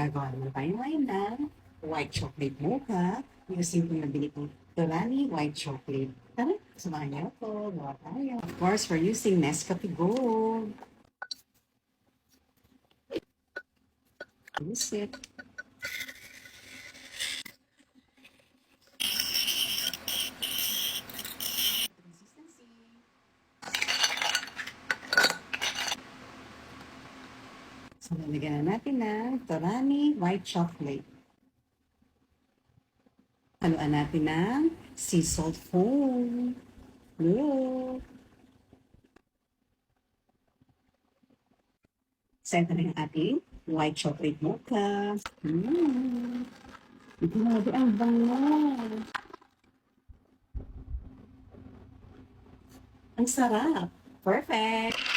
Gagawa naman tayo ngayon ng white chocolate mocha using kung nabili kong Tolani white chocolate. Tara, samahan niyo ako. Gawa tayo. Of course, we're using Nescafe Gold. Use it. Consistency. So, lalagyan na natin ng Tolani white chocolate. Haluan natin ng sea salt foam. Look! Set na yung ating white chocolate mocha. Grabe, ang bango. Ang sarap. Perfect.